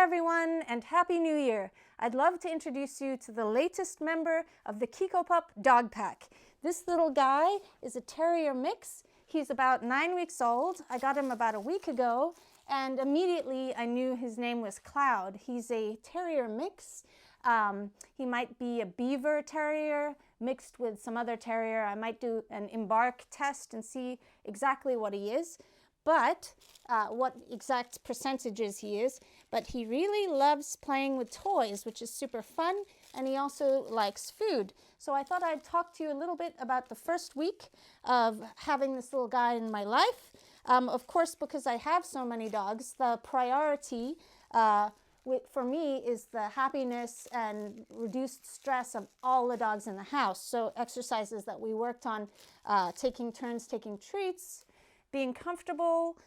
everyone, and Happy New Year! I'd love to introduce you to the latest member of the Kikopup dog pack. This little guy is a terrier mix. He's about 9 weeks old. I got him about a week ago, and immediately I knew his name was Cloud. He's a terrier mix. He might be a beaver terrier mixed with some other terrier. I might do an embark test and see exactly what he is. But what exact percentages he is, but he really loves playing with toys, which is super fun, and he also likes food. So I thought I'd talk to you a little bit about the first week of having this little guy in my life. Of course, because I have so many dogs, the priority for me is the happiness and reduced stress of all the dogs in the house. So exercises that we worked on, taking turns, taking treats, being comfortable,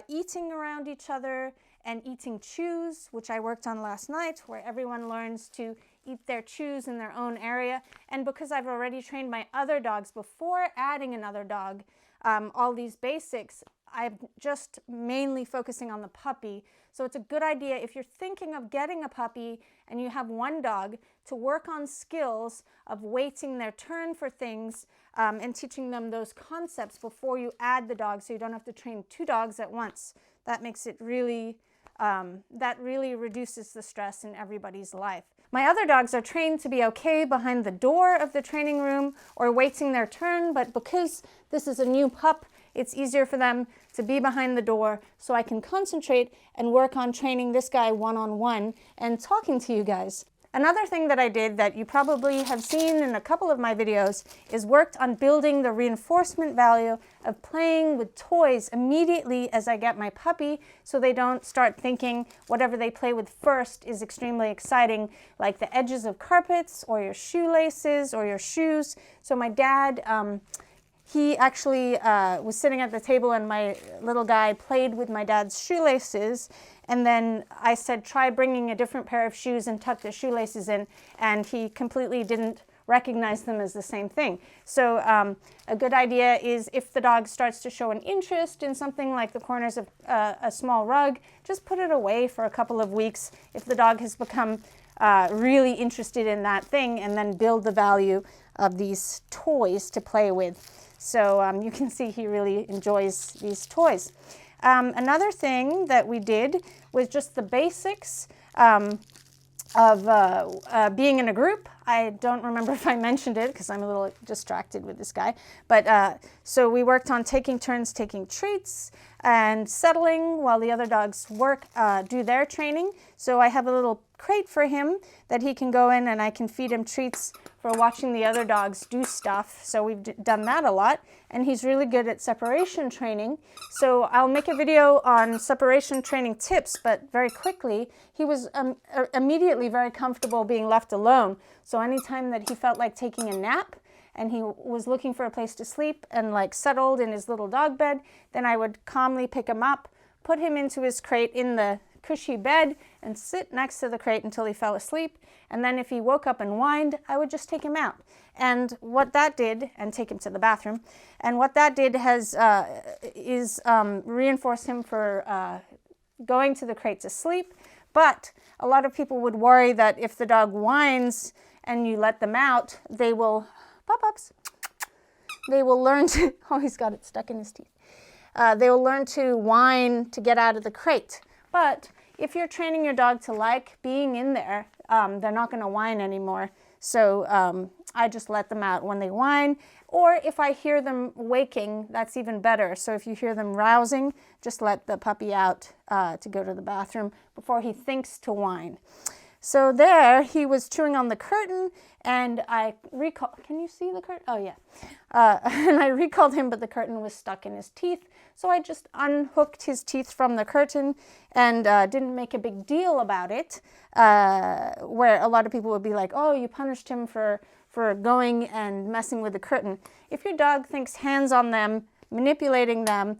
eating around each other, and eating chews, which I worked on last night, where everyone learns to eat their chews in their own area. And because I've already trained my other dogs before adding another dog, all these basics, I'm just mainly focusing on the puppy. So it's a good idea if you're thinking of getting a puppy and you have one dog to work on skills of waiting their turn for things and teaching them those concepts before you add the dog, so you don't have to train 2 dogs at once. That makes it really, that really reduces the stress in everybody's life. My other dogs are trained to be okay behind the door of the training room or waiting their turn, but because this is a new pup, it's easier for them to be behind the door so I can concentrate and work on training this guy one-on-one and talking to you guys. Another thing that I did that you probably have seen in a couple of my videos is worked on building the reinforcement value of playing with toys immediately as I get my puppy, so they don't start thinking whatever they play with first is extremely exciting, like the edges of carpets or your shoelaces or your shoes. So my dad, he actually was sitting at the table and my little guy played with my dad's shoelaces, and then I said, try bringing a different pair of shoes and tuck the shoelaces in, and he completely didn't recognize them as the same thing. So a good idea is if the dog starts to show an interest in something like the corners of a small rug, just put it away for a couple of weeks if the dog has become really interested in that thing, and then build the value of these toys to play with. So you can see he really enjoys these toys. Another thing that we did was just the basics of being in a group. I don't remember if I mentioned it because I'm a little distracted with this guy. But so we worked on taking turns, taking treats, and settling while the other dogs do their training. So I have a little crate for him that he can go in, and I can feed him treats for watching the other dogs do stuff. So we've done that a lot, and he's really good at separation training. So I'll make a video on separation training tips, but very quickly, he was immediately very comfortable being left alone. So anytime that he felt like taking a nap and he was looking for a place to sleep and like settled in his little dog bed, then I would calmly pick him up, put him into his crate in the cushy bed, and sit next to the crate until he fell asleep. And then if he woke up and whined, I would just take him out. And what that did, and take him to the bathroom, and what that did is reinforce him for going to the crate to sleep. But a lot of people would worry that if the dog whines and you let them out, they will, pop-ups, they will learn to, oh, he's got it stuck in his teeth. They will learn to whine to get out of the crate. But if you're training your dog to like being in there, they're not going to whine anymore. So I just let them out when they whine. Or if I hear them waking, that's even better. So if you hear them rousing, just let the puppy out to go to the bathroom before he thinks to whine. So there, he was chewing on the curtain, and I recalled, can you see the curtain? Oh yeah. And I recalled him, but the curtain was stuck in his teeth. So I just unhooked his teeth from the curtain and didn't make a big deal about it, where a lot of people would be like, oh, you punished him for going and messing with the curtain. If your dog thinks hands on them, manipulating them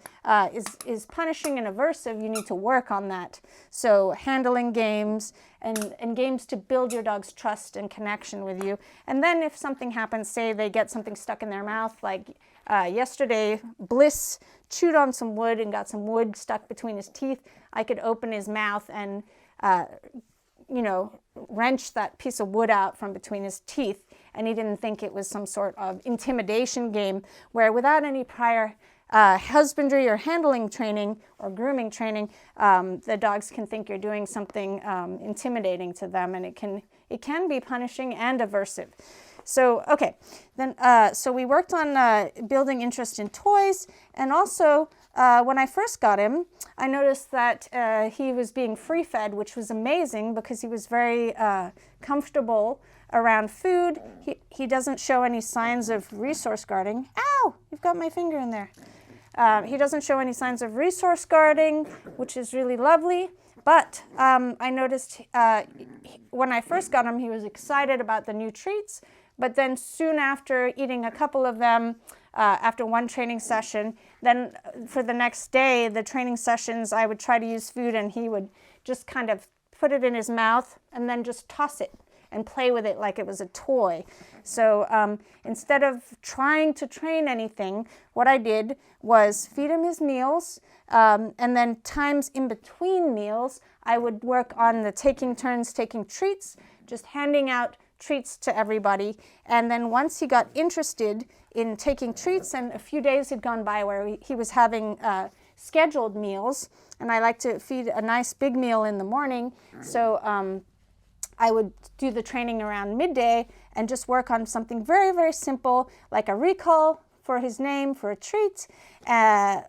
is punishing and aversive, you need to work on that. So handling games and games to build your dog's trust and connection with you. And then if something happens, say they get something stuck in their mouth, like yesterday Bliss chewed on some wood and got some wood stuck between his teeth, I could open his mouth and you know, wrench that piece of wood out from between his teeth, and he didn't think it was some sort of intimidation game where without any prior husbandry or handling training or grooming training, the dogs can think you're doing something intimidating to them, and it can be punishing and aversive. So, okay, then, so we worked on building interest in toys, and also when I first got him, I noticed that he was being free-fed, which was amazing because he was very comfortable around food. He doesn't show any signs of resource guarding. Ow! You've got my finger in there. He doesn't show any signs of resource guarding, which is really lovely. But I noticed when I first got him, he was excited about the new treats. But then soon after eating a couple of them, after one training session, then for the next day, the training sessions, I would try to use food and he would just kind of put it in his mouth and then just toss it and play with it like it was a toy. So instead of trying to train anything, what I did was feed him his meals, and then times in between meals, I would work on the taking turns, taking treats, just handing out treats to everybody. And then once he got interested in taking treats, and a few days had gone by where he was having scheduled meals, and I like to feed a nice big meal in the morning, so I would do the training around midday and just work on something very, very simple, like a recall for his name for a treat,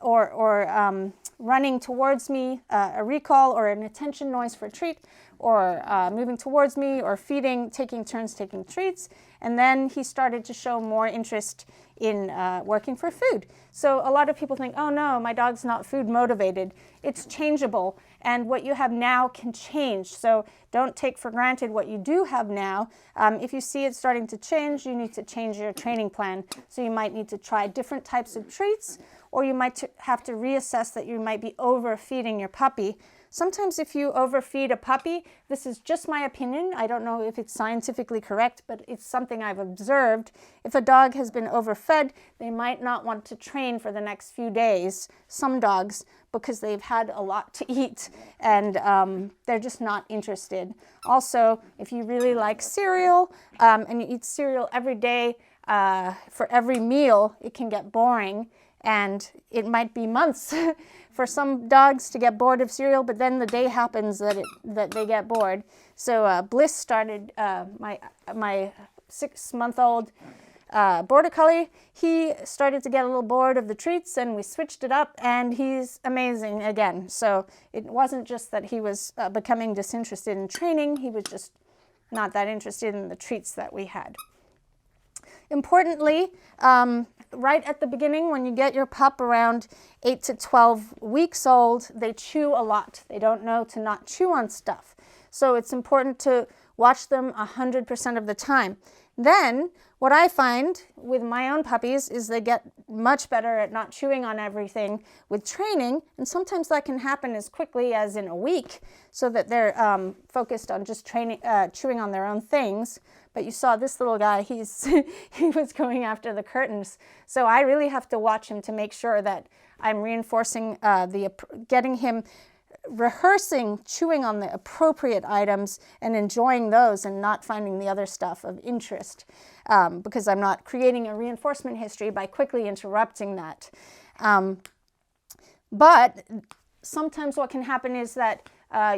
or running towards me, a recall or an attention noise for a treat, or moving towards me, or feeding, taking turns taking treats. And then he started to show more interest in working for food. So a lot of people think, oh no, my dog's not food motivated. It's changeable, and what you have now can change. So don't take for granted what you do have now. If you see it starting to change, you need to change your training plan. So you might need to try different types of treats, or you might have to reassess that you might be overfeeding your puppy. Sometimes if you overfeed a puppy, this is just my opinion, I don't know if it's scientifically correct, but it's something I've observed. If a dog has been overfed, they might not want to train for the next few days, some dogs, because they've had a lot to eat, and they're just not interested. Also, if you really like cereal, and you eat cereal every day for every meal, it can get boring. And it might be months for some dogs to get bored of cereal, but then the day happens that they get bored. So Bliss started, my 6-month-old border collie. He started to get a little bored of the treats, and we switched it up, and he's amazing again. So it wasn't just that he was becoming disinterested in training, he was just not that interested in the treats that we had. Importantly, right at the beginning, when you get your pup around 8 to 12 weeks old, they chew a lot. They don't know to not chew on stuff. So it's important to watch them 100% of the time. Then, what I find with my own puppies is they get much better at not chewing on everything with training, and sometimes that can happen as quickly as in a week, so that they're focused on just chewing on their own things. But you saw this little guy, he was going after the curtains. So I really have to watch him to make sure that I'm reinforcing getting him rehearsing chewing on the appropriate items and enjoying those, and not finding the other stuff of interest, because I'm not creating a reinforcement history by quickly interrupting that. But sometimes what can happen is that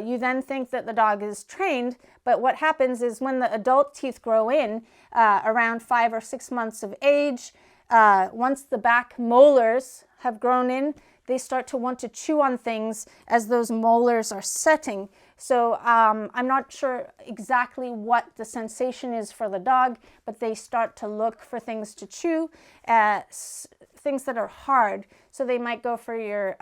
you then think that the dog is trained, but what happens is when the adult teeth grow in around 5 or 6 months of age, once the back molars have grown in, they start to want to chew on things as those molars are setting. So I'm not sure exactly what the sensation is for the dog, but they start to look for things to chew, things that are hard. So they might go for your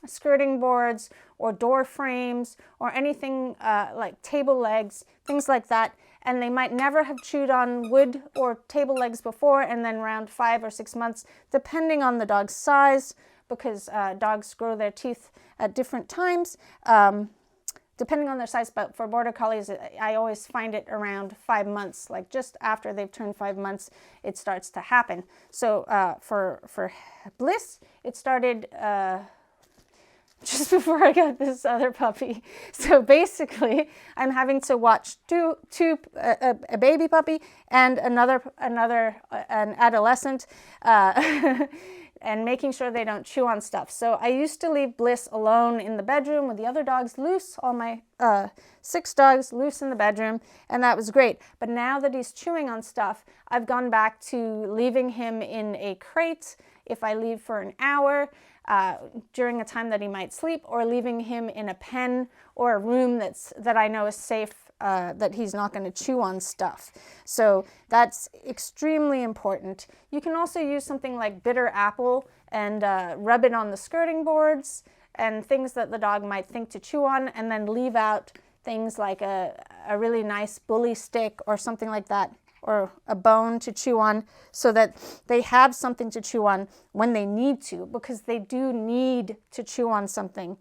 skirting boards or door frames or anything like table legs, things like that. And they might never have chewed on wood or table legs before, and then around 5 or 6 months, depending on the dog's size, because dogs grow their teeth at different times, depending on their size. But for border collies, I always find it around 5 months, like just after they've turned 5 months, it starts to happen. So for Bliss, it started just before I got this other puppy. So basically, I'm having to watch a baby puppy and an adolescent, and making sure they don't chew on stuff. So I used to leave Bliss alone in the bedroom with the other dogs loose, all my 6 dogs loose in the bedroom, and that was great. But now that he's chewing on stuff, I've gone back to leaving him in a crate if I leave for an hour during a time that he might sleep, or leaving him in a pen or a room that I know is safe, that he's not going to chew on stuff. So that's extremely important. You can also use something like bitter apple and rub it on the skirting boards and things that the dog might think to chew on, and then leave out things like a really nice bully stick or something like that, or a bone to chew on, so that they have something to chew on when they need to, because they do need to chew on something,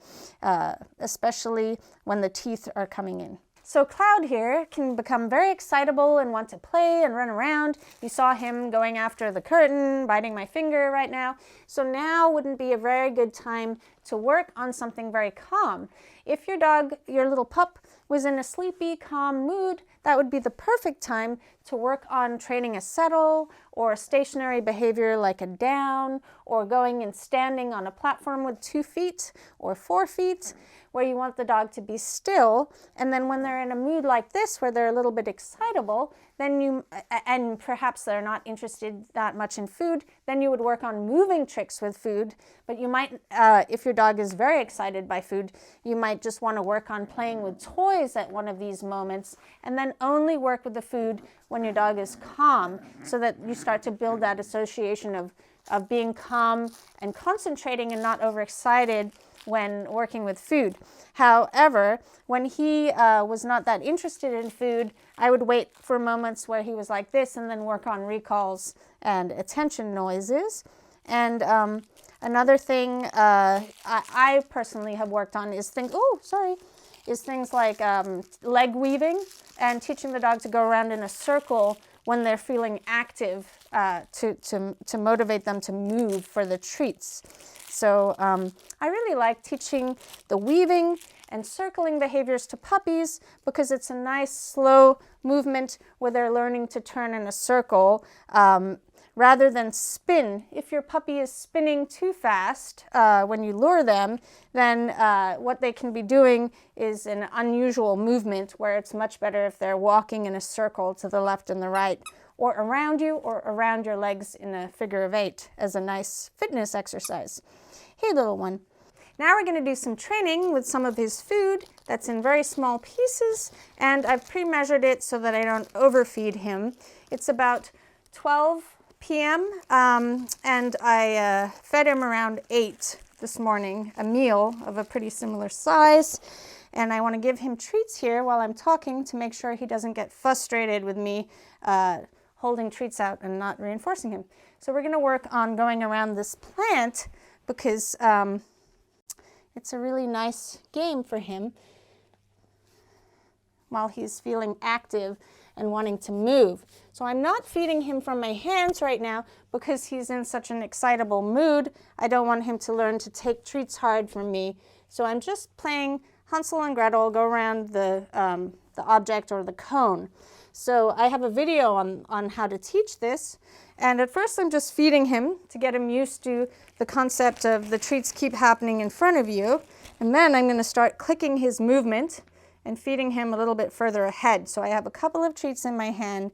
especially when the teeth are coming in. So Cloud here can become very excitable and want to play and run around. You saw him going after the curtain, biting my finger right now. So now wouldn't be a very good time to work on something very calm. If your dog, your little pup, was in a sleepy, calm mood, that would be the perfect time to work on training a settle or a stationary behavior like a down, or going and standing on a platform with 2 feet or 4 feet, where you want the dog to be still. And then when they're in a mood like this, where they're a little bit excitable, then and perhaps they're not interested that much in food, then you would work on moving tricks with food. But you might, if your dog is very excited by food, you might just want to work on playing with toys at one of these moments, and then only work with the food when your dog is calm, so that you start to build that association of being calm and concentrating and not overexcited when working with food. However, when he was not that interested in food, I would wait for moments where he was like this, and then work on recalls and attention noises. And another thing I personally have worked on is things like leg weaving, and teaching the dog to go around in a circle when they're feeling active, to motivate them to move for the treats. So I really like teaching the weaving and circling behaviors to puppies, because it's a nice slow movement where they're learning to turn in a circle rather than spin. If your puppy is spinning too fast when you lure them, then what they can be doing is an unusual movement, where it's much better if they're walking in a circle to the left and the right, or around you, or around your legs in a figure of 8 as a nice fitness exercise. Hey, little one. Now we're going to do some training with some of his food that's in very small pieces, and I've pre-measured it so that I don't overfeed him. It's about 12 p.m. And I fed him around 8 this morning, a meal of a pretty similar size. And I want to give him treats here while I'm talking to make sure he doesn't get frustrated with me holding treats out and not reinforcing him. So we're going to work on going around this plant, because it's a really nice game for him while he's feeling active and wanting to move. So I'm not feeding him from my hands right now, because he's in such an excitable mood. I don't want him to learn to take treats hard from me. So I'm just playing Hansel and Gretel, go around the object or the cone. So I have a video on how to teach this. And at first I'm just feeding him to get him used to the concept of the treats keep happening in front of you. And then I'm going to start clicking his movement and feeding him a little bit further ahead. So I have a couple of treats in my hand,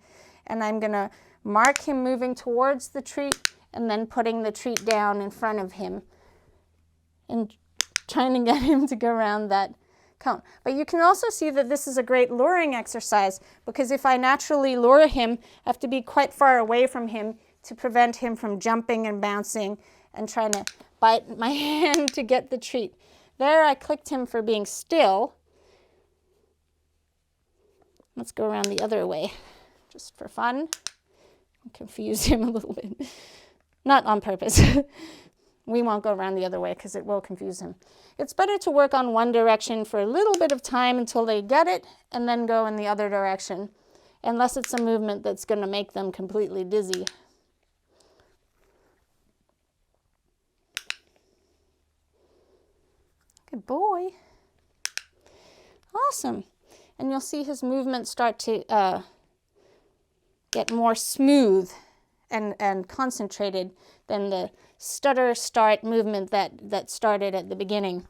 and I'm going to mark him moving towards the treat, and then putting the treat down in front of him and trying to get him to go around that cone. But you can also see that this is a great luring exercise, because if I naturally lure him, I have to be quite far away from him to prevent him from jumping and bouncing and trying to bite my hand to get the treat. There I clicked him for being still. Let's go around the other way, just for fun. Confuse him a little bit. Not on purpose. We won't go around the other way because it will confuse him. It's better to work on one direction for a little bit of time until they get it, and then go in the other direction, unless it's a movement that's going to make them completely dizzy. Good boy. Awesome. And you'll see his movements start to get more smooth and concentrated than the stutter start movement that started at the beginning.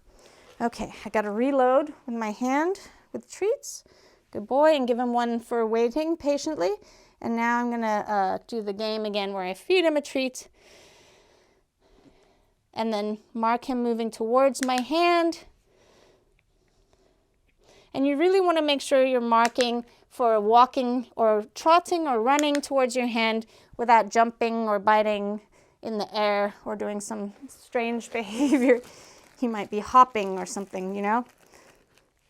Okay, I got to reload with my hand with treats. Good boy, and give him one for waiting patiently. And now I'm going to do the game again where I feed him a treat and then mark him moving towards my hand. And you really want to make sure you're marking for walking or trotting or running towards your hand without jumping or biting in the air or doing some strange behavior. He might be hopping or something, you know,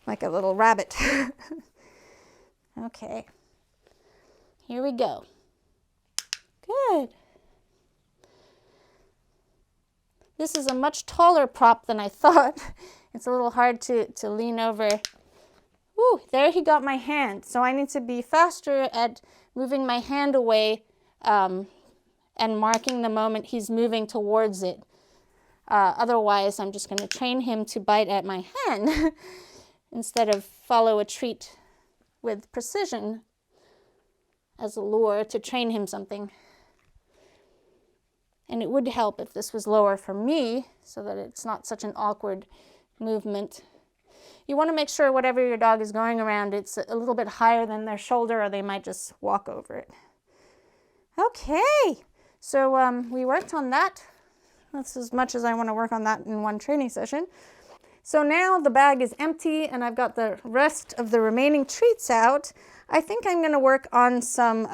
like a little rabbit. Okay, here we go. Good. This is a much taller prop than I thought. It's a little hard to lean over. Woo, there he got my hand. So I need to be faster at moving my hand away and marking the moment he's moving towards it. Otherwise, I'm just going to train him to bite at my hand instead of follow a treat with precision as a lure to train him something. And it would help if this was lower for me so that it's not such an awkward movement. You want to make sure whatever your dog is going around, it's a little bit higher than their shoulder or they might just walk over it. Okay, so we worked on that. That's as much as I want to work on that in one training session. So now the bag is empty and I've got the rest of the remaining treats out. I think I'm going to work on some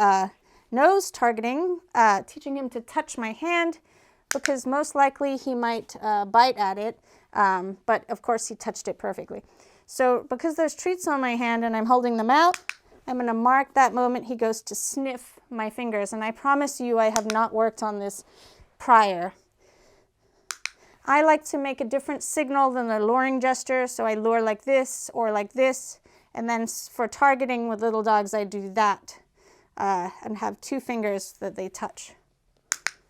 nose targeting, teaching him to touch my hand because most likely he might bite at it, but of course he touched it perfectly. So because there's treats on my hand and I'm holding them out, I'm going to mark that moment he goes to sniff my fingers. And I promise you I have not worked on this prior. I like to make a different signal than the luring gesture, so I lure like this or like this, and then for targeting with little dogs I do that and have two fingers that they touch.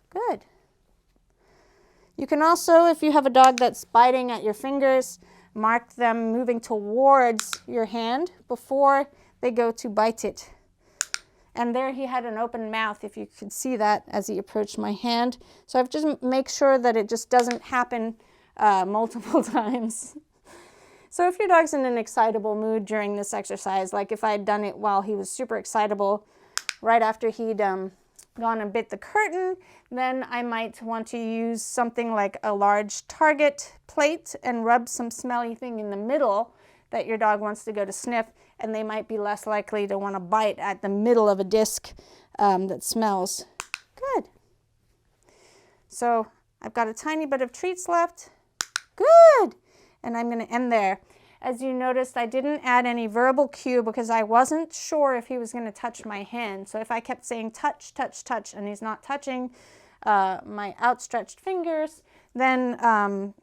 Good. You can also, if you have a dog that's biting at your fingers, mark them moving towards your hand before they go to bite it. And there he had an open mouth, if you could see that as he approached my hand. So I've just make sure that it just doesn't happen multiple times. So if your dog's in an excitable mood during this exercise, like if I had done it while he was super excitable, right after he'd gone and bit the curtain, then I might want to use something like a large target plate and rub some smelly thing in the middle that your dog wants to go to sniff, and they might be less likely to want to bite at the middle of a disc that smells. Good. So I've got a tiny bit of treats left. Good. And I'm going to end there. As you noticed, I didn't add any verbal cue because I wasn't sure if he was going to touch my hand. So if I kept saying touch, touch, touch, and he's not touching my outstretched fingers, then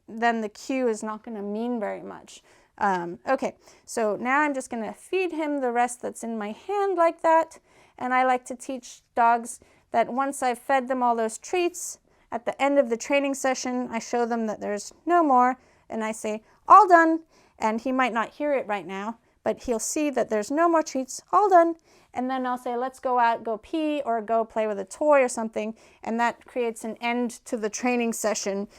the cue is not going to mean very much. Okay, so now I'm just going to feed him the rest that's in my hand like that. And I like to teach dogs that once I've fed them all those treats, at the end of the training session, I show them that there's no more, and I say, all done. And he might not hear it right now, but he'll see that there's no more treats, all done. And then I'll say, let's go out, go pee, or go play with a toy or something. And that creates an end to the training session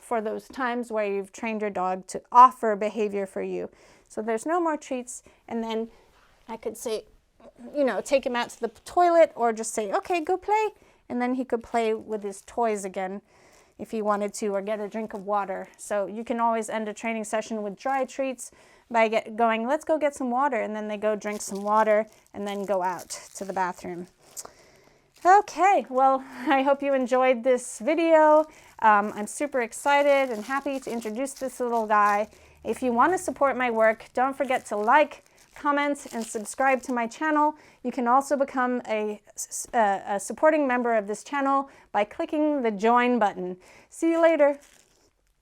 for those times where you've trained your dog to offer behavior for you. So there's no more treats. And then I could say, you know, take him out to the toilet or just say, okay, go play. And then he could play with his toys again if he wanted to, or get a drink of water. So you can always end a training session with dry treats by going, let's go get some water, and then they go drink some water and then go out to the bathroom. Okay, well, I hope you enjoyed this video. I'm super excited and happy to introduce this little guy. If you want to support my work, don't forget to like, comment, and subscribe to my channel. You can also become a supporting member of this channel by clicking the join button. See you later.